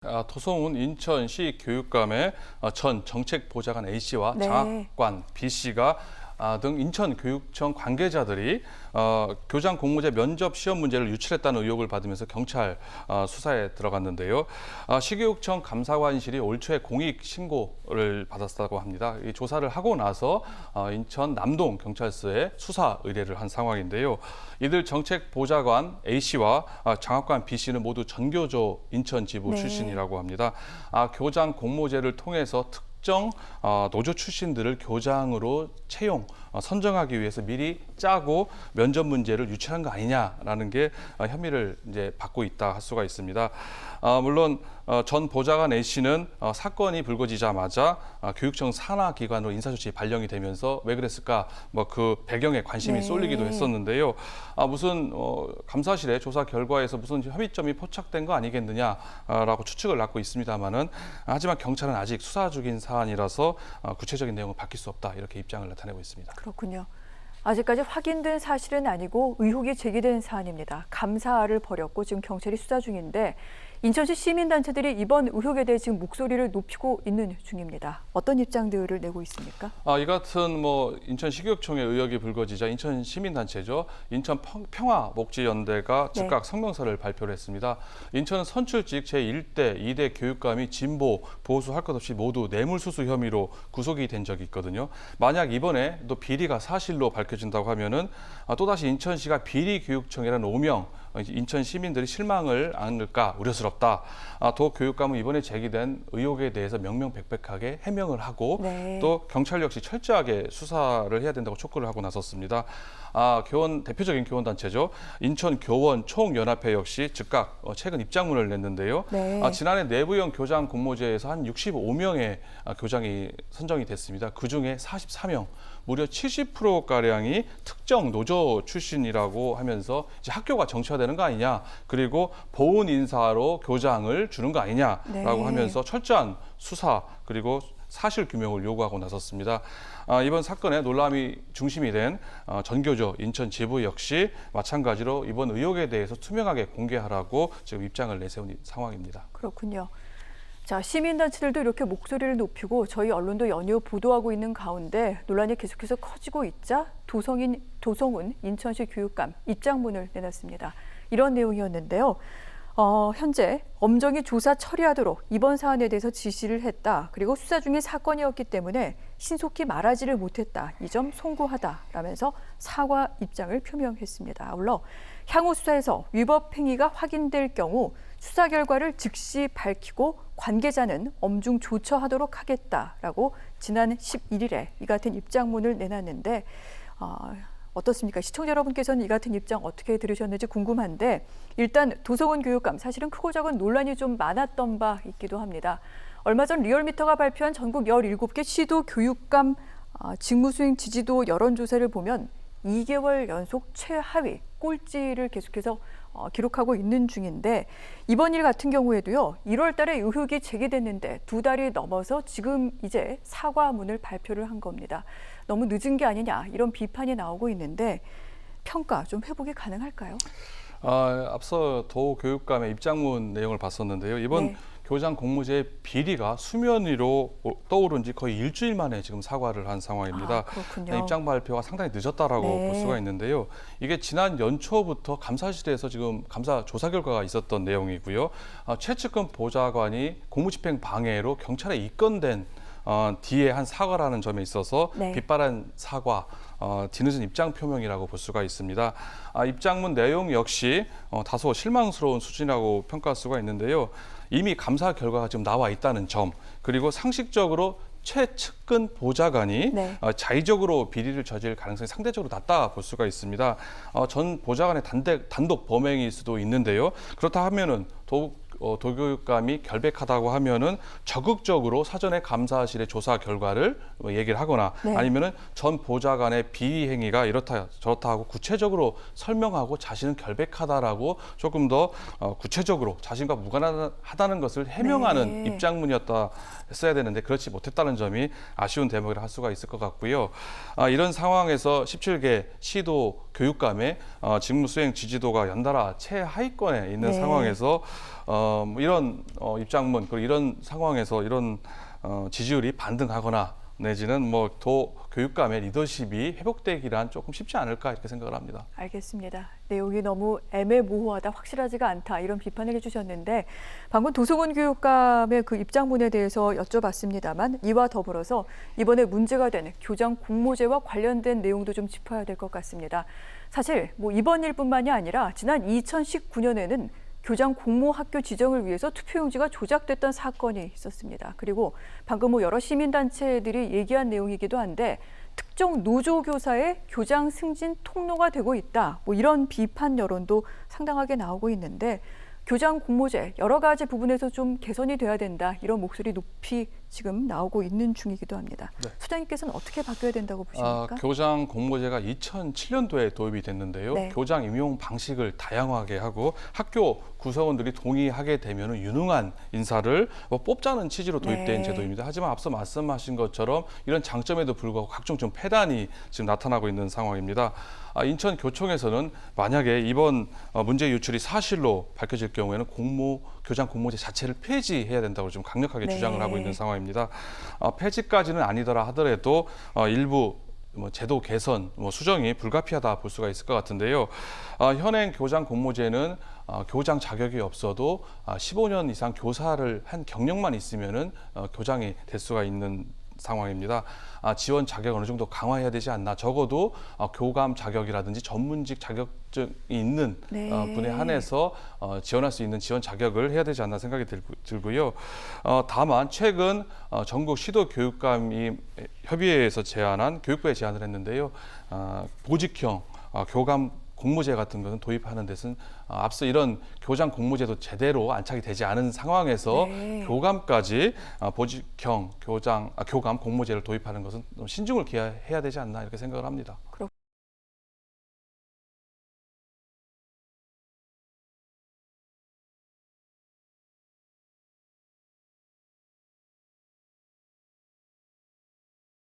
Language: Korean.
도성훈 인천시 교육감의 전 정책보좌관 A씨와 네. 장학관 B씨가 등 인천교육청 관계자들이 교장 공모제 면접 시험 문제를 유출했다는 의혹을 받으면서 경찰 수사에 들어갔는데요. 시교육청 감사관실이 올 초에 공익 신고를 받았다고 합니다. 이 조사를 하고 나서 인천 남동 경찰서에 수사 의뢰를 한 상황인데요. 이들 정책보좌관 A씨와 장학관 B씨는 모두 전교조 인천 지부 네. 출신이라고 합니다. 교장 공모제를 통해서 특정 노조 출신들을 교장으로 채용, 선정하기 위해서 미리 짜고 면접 문제를 유출한 거 아니냐라는 게 혐의를 이제 받고 있다 할 수가 있습니다. 물론 전 보좌관 A씨는 사건이 불거지자마자 교육청 산하기관으로 인사조치 발령이 되면서 왜 그랬을까 뭐 그 배경에 관심이 네. 쏠리기도 했었는데요. 무슨 감사실의 조사 결과에서 무슨 혐의점이 포착된 거 아니겠느냐라고 추측을 낳고 있습니다만은 하지만 경찰은 아직 수사 중인 사안이라서 구체적인 내용은 밝힐 수 없다 이렇게 입장을 나타내고 있습니다. 그렇군요. 아직까지 확인된 사실은 아니고 의혹이 제기된 사안입니다. 감사를 벌였고 지금 경찰이 수사 중인데 인천시 시민단체들이 이번 의혹에 대해 지금 목소리를 높이고 있는 중입니다. 어떤 입장들을 내고 있습니까? 이 같은 인천시교육청의 의혹이 불거지자 인천 시민단체죠. 인천 평화복지연대가 즉각 성명서를 발표를 했습니다. 인천 선출직 제1대, 2대 교육감이 진보, 보수 할 것 없이 모두 뇌물수수 혐의로 구속이 된 적이 있거든요. 만약 이번에 또 비리가 사실로 밝혀진다고 하면은 또다시 인천시가 비리교육청이라는 오명, 인천 시민들이 실망을 안을까 우려스럽다. 도 교육감은 이번에 제기된 의혹에 대해서 명명백백하게 해명을 하고 또 경찰 역시 철저하게 수사를 해야 된다고 촉구를 하고 나섰습니다. 대표적인 교원단체죠. 인천교원 총연합회 역시 즉각 최근 입장문을 냈는데요. 지난해 내부형 교장 공모제에서 한 65명의 교장이 선정이 됐습니다. 그중에 44명, 무려 70%가량이 특정 노조 출신이라고 하면서 이제 학교가 정치화되는 거 아니냐, 그리고 보훈 인사로 교장을 주는 거 아니냐라고 하면서 철저한 수사 그리고 사실 규명을 요구하고 나섰습니다. 이번 사건에 논란이 중심이 된 전교조 인천 지부 역시 마찬가지로 이번 의혹에 대해서 투명하게 공개하라고 지금 입장을 내세운 상황입니다. 그렇군요. 자, 시민단체들도 이렇게 목소리를 높이고 저희 언론도 연이어 보도하고 있는 가운데 논란이 계속해서 커지고 있자 도성훈 인천시 교육감 입장문을 내놨습니다. 이런 내용이었는데요. 현재 엄정히 조사 처리하도록 이번 사안에 대해서 지시를 했다. 그리고 수사 중인 사건이었기 때문에 신속히 말하지를 못했다. 이 점 송구하다라면서 사과 입장을 표명했습니다. 아울러 향후 수사에서 위법 행위가 확인될 경우 수사 결과를 즉시 밝히고 관계자는 엄중 조처하도록 하겠다라고 지난 11일에 이 같은 입장문을 내놨는데 어떻습니까? 시청자 여러분께서는 이 같은 입장 어떻게 들으셨는지 궁금한데 일단 도성훈 교육감 사실은 크고 작은 논란이 좀 많았던 바 있기도 합니다. 얼마 전 리얼미터가 발표한 전국 17개 시도 교육감 직무수행 지지도 여론조사를 보면 2개월 연속 최하위 꼴찌를 계속해서 기록하고 있는 중인데 이번 일 같은 경우에도요. 1월 달에 의혹이 제기됐는데 2달이 넘어서 지금 이제 사과문을 발표를 한 겁니다. 너무 늦은 게 아니냐 이런 비판이 나오고 있는데 평가 좀 회복이 가능할까요? 앞서 도 교육감의 입장문 내용을 봤었는데요. 이번 교장 공모제의 비리가 수면 위로 떠오른 지 거의 일주일 만에 지금 사과를 한 상황입니다. 입장 발표가 상당히 늦었다라고 볼 수가 있는데요. 이게 지난 연초부터 감사실에서 지금 감사 조사 결과가 있었던 내용이고요. 최측근 보좌관이 공무집행 방해로 경찰에 입건된 뒤에 한 사과라는 점에 있어서 빗발한 사과, 뒤늦은 입장 표명이라고 볼 수가 있습니다. 입장문 내용 역시 다소 실망스러운 수준이라고 평가할 수가 있는데요. 이미 감사 결과가 지금 나와 있다는 점, 그리고 상식적으로 최측근 보좌관이 자의적으로 비리를 저질 가능성이 상대적으로 낮다 볼 수가 있습니다. 전 보좌관의 단독 범행일 수도 있는데요. 그렇다 하면은 도교육감이 결백하다고 하면은 적극적으로 사전에 감사실의 조사 결과를 얘기를 하거나 아니면은 전 보좌관의 비리 행위가 이렇다 저렇다 하고 구체적으로 설명하고 자신은 결백하다라고 조금 더 구체적으로 자신과 무관하다는 것을 해명하는 입장문이었다 했어야 되는데 그렇지 못했다는 점이 아쉬운 대목이라 할 수가 있을 것 같고요. 이런 상황에서 17개 시도 교육감의 직무 수행 지지도가 연달아 최하위권에 있는 네. 상황에서 이런 입장문 그리고 이런 상황에서 이런 지지율이 반등하거나 내지는 뭐 도 교육감의 리더십이 회복되기란 조금 쉽지 않을까 이렇게 생각을 합니다. 알겠습니다. 내용이 너무 애매모호하다, 확실하지가 않다 이런 비판을 해주셨는데 방금 도성훈 교육감의 그 입장문에 대해서 여쭤봤습니다만 이와 더불어서 이번에 문제가 되는 교장 공모제와 관련된 내용도 좀 짚어야 될 것 같습니다. 사실 뭐 이번 일뿐만이 아니라 지난 2019년에는 교장 공모 학교 지정을 위해서 투표용지가 조작됐던 사건이 있었습니다. 그리고 방금 뭐 여러 시민단체들이 얘기한 내용이기도 한데 특정 노조 교사의 교장 승진 통로가 되고 있다. 뭐 이런 비판 여론도 상당하게 나오고 있는데 교장 공모제 여러 가지 부분에서 좀 개선이 돼야 된다. 이런 목소리 높이 지금 나오고 있는 중이기도 합니다. 네. 소장님께서는 어떻게 바뀌어야 된다고 보십니까? 교장 공모제가 2007년도에 도입이 됐는데요. 네. 교장 임용 방식을 다양하게 하고 학교 구성원들이 동의하게 되면 유능한 인사를 뽑자는 취지로 도입된 네. 제도입니다. 하지만 앞서 말씀하신 것처럼 이런 장점에도 불구하고 각종 좀 폐단이 지금 나타나고 있는 상황입니다. 인천교총에서는 만약에 이번 문제 유출이 사실로 밝혀질 경우에는 교장 공모제 자체를 폐지해야 된다고 좀 강력하게 네. 주장을 하고 있는 상황입니다. 폐지까지는 아니더라 하더라도 일부 제도 개선, 수정이 불가피하다 볼 수가 있을 것 같은데요. 현행 교장 공모제는 교장 자격이 없어도 15년 이상 교사를 한 경력만 있으면은 교장이 될 수가 있는 상황입니다. 지원 자격 어느 정도 강화해야 되지 않나. 적어도 교감 자격이라든지 전문직 자격증이 있는 네. 분에 한해서 지원할 수 있는 지원 자격을 해야 되지 않나 생각이 들고요. 다만 최근 전국 시도 교육감이 협의회에서 제안한 교육부에 제안을 했는데요. 보직형 교감 공모제 같은 것은 도입하는 데는 앞서 이런 교장 공모제도 제대로 안착이 되지 않은 상황에서 네. 교감까지 보직형 교감 공모제를 도입하는 것은 신중을 기해야 되지 않나 이렇게 생각을 합니다.